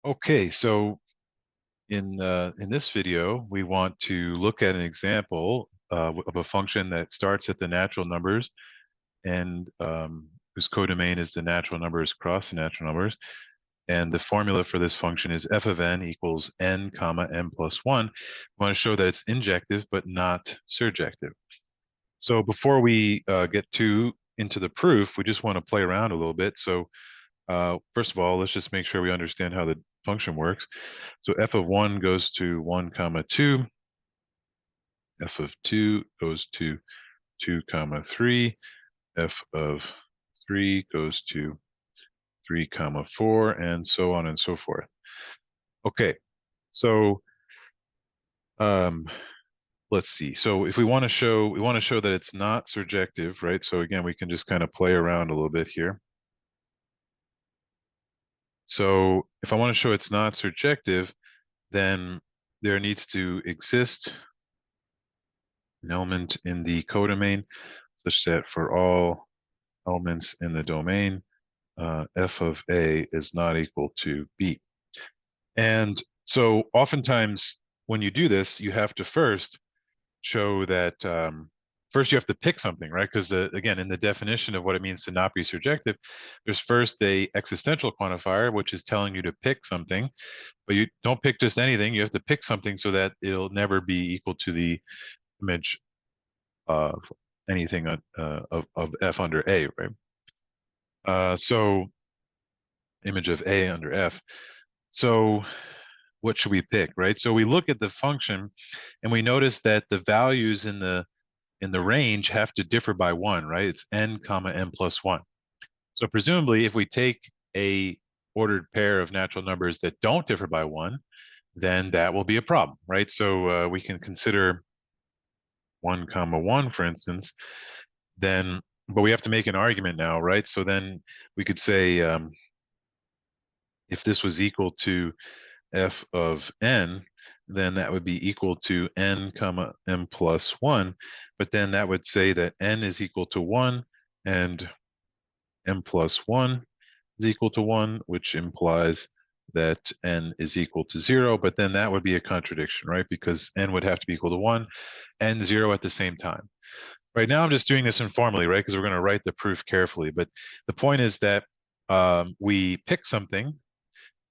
Okay, so in this video, we want to look at an example of a function that starts at the natural numbers and whose codomain is the natural numbers cross the natural numbers. And the formula for this function is f of n equals n comma n plus 1. We want to show that it's injective but not surjective. So before we get into the proof, we just want to play around a little bit. So first of all, let's just make sure we understand how the function works. So f of 1 goes to 1 comma 2. F of 2 goes to 2 comma 3. F of 3 goes to 3 comma 4, and so on and so forth. Okay, so um, let's see. So if we want to show that it's not surjective, right? So again, we can just kind of play around a little bit here. So if I want to show it's not surjective, then there needs to exist an element in the codomain such that for all elements in the domain, f of a is not equal to b. And so oftentimes when you do this, you have to first show that first you have to pick something, right? Because again, in the definition of what it means to not be surjective, there's first a existential quantifier, which is telling you to pick something, but you don't pick just anything. You have to pick something so that it'll never be equal to the image of anything of f under a, right? So image of a under f. So what should we pick, right? So we look at the function and we notice that the values in the range have to differ by 1, right? It's n comma n plus 1. So presumably if we take a ordered pair of natural numbers that don't differ by 1, then that will be a problem, right? So we can consider 1 comma 1, for instance, then, but we have to make an argument now, right? So then we could say if this was equal to f of n, then that would be equal to n comma n plus 1. But then that would say that n is equal to 1 and n plus 1 is equal to 1, which implies that n is equal to 0. But then that would be a contradiction, right? Because n would have to be equal to 1 and 0 at the same time. Right now, I'm just doing this informally, right? Because we're going to write the proof carefully. But the point is that we pick something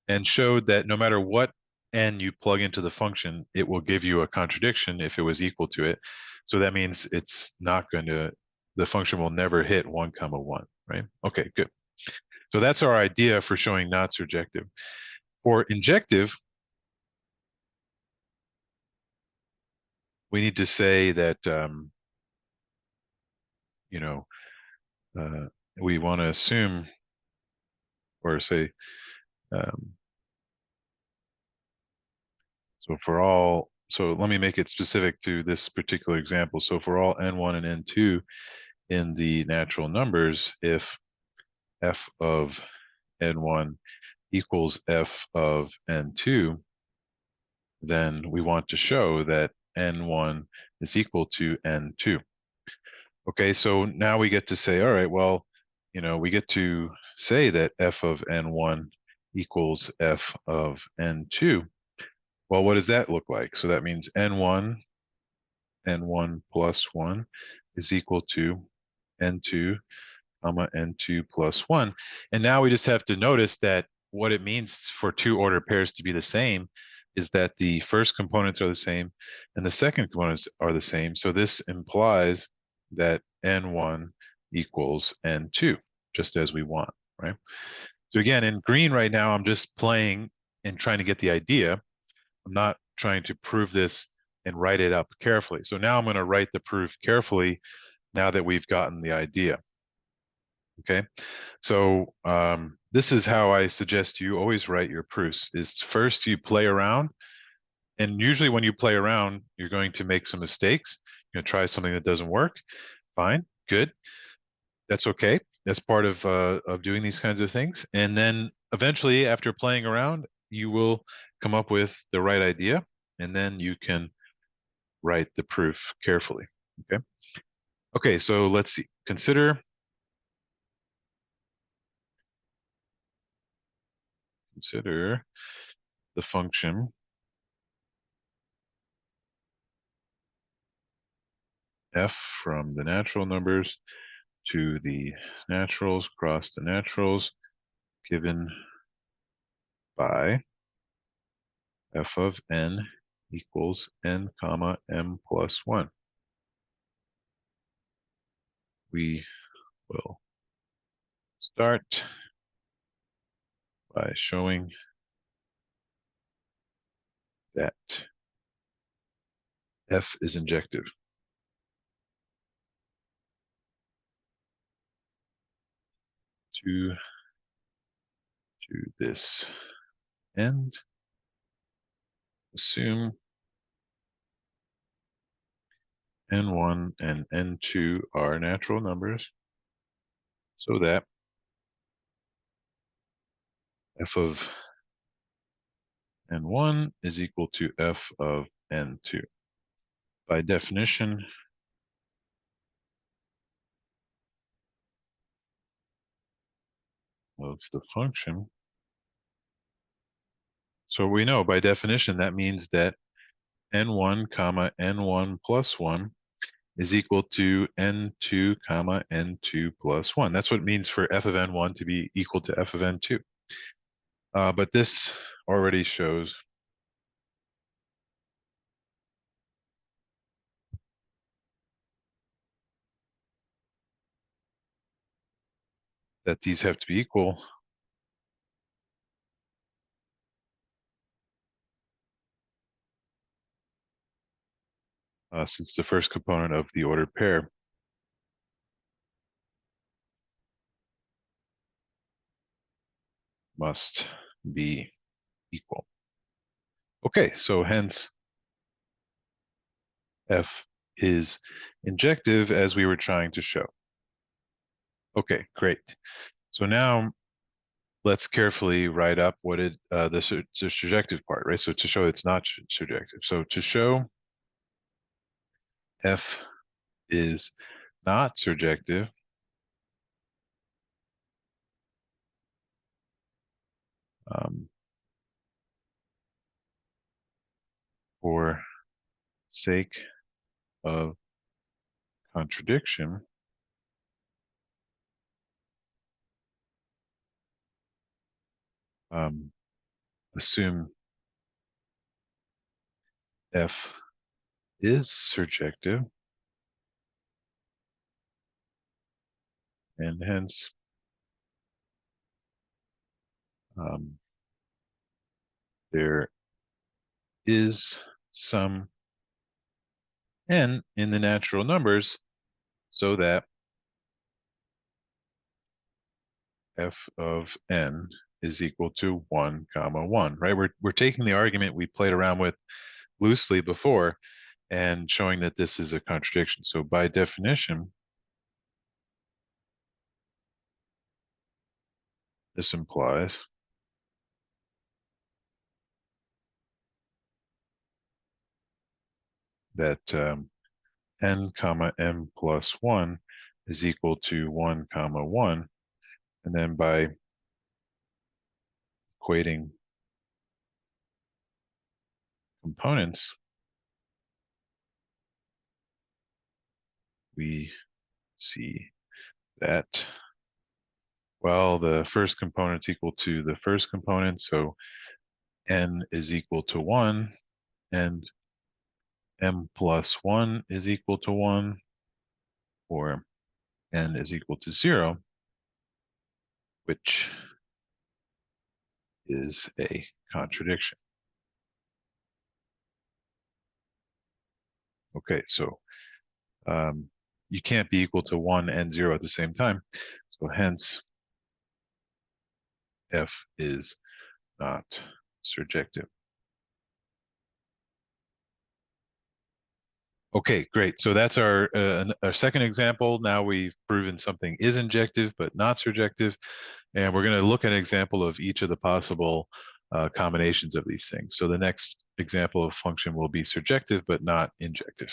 and showed that no matter what n you plug into the function, it will give you a contradiction if it was equal to it. So that means it's not going to, the function will never hit 1 comma 1, right? Okay, good. So that's our idea for showing not surjective. For injective, we need to say that, you know, uh, we want to assume or say, um, so for all, so let me make it specific to this particular example. So for all n1 and n2 in the natural numbers, if f of n1 equals f of n2, then we want to show that n1 is equal to n2. Okay, so now we get to say, all right, well, we get to say that f of n1 equals f of n2. Well, what does that look like? So that means n1 plus 1 is equal to n2 comma n2 plus 1. And now we just have to notice that what it means for two ordered pairs to be the same is that the first components are the same and the second components are the same. So this implies that n1 equals n2, just as we want, right? So again, in green right now, I'm just playing and trying to get the idea. I'm not trying to prove this and write it up carefully. So now I'm going to write the proof carefully now that we've gotten the idea. Okay, so this is how I suggest you always write your proofs. Is first you play around, and usually when you play around, you're going to make some mistakes. You're going to try something that doesn't work. Fine, good. That's okay. That's part of doing these kinds of things. And then eventually, after playing around, you will come up with the right idea, and then you can write the proof carefully. Okay. Okay, so let's see. consider the function f from the natural numbers to the naturals cross the naturals given by f of n equals n comma m plus 1. We will start by showing that f is injective. To this end, assume n1 and n2 are natural numbers so that f of n1 is equal to f of n2. By definition, of the function, so we know by definition that means that n1 comma n1 plus 1 is equal to n2 comma n2 plus 1. That's what it means for f of n1 to be equal to f of n2. But this already shows that these have to be equal since the first component of the ordered pair must be equal. Okay, so hence f is injective as we were trying to show. Okay, great. So now let's carefully write up what it the surjective part, right? So to show it's not surjective. So to show f is not surjective, for sake of contradiction, assume f is surjective, and hence there is some n in the natural numbers so that f of n is equal to 1 comma 1, right? We're taking the argument we played around with loosely before and showing that this is a contradiction. So by definition, this implies that n comma m plus 1 is equal to 1 comma 1. And then by equating components, we see that, well, the first component's equal to the first component, so n is equal to 1, and m plus 1 is equal to 1, or n is equal to 0, which is a contradiction. Okay, so you can't be equal to 1 and 0 at the same time, so hence f is not surjective. Okay, great. So that's our second example. Now we've proven something is injective but not surjective, and we're going to look at an example of each of the possible combinations of these things. So the next example of function will be surjective but not injective.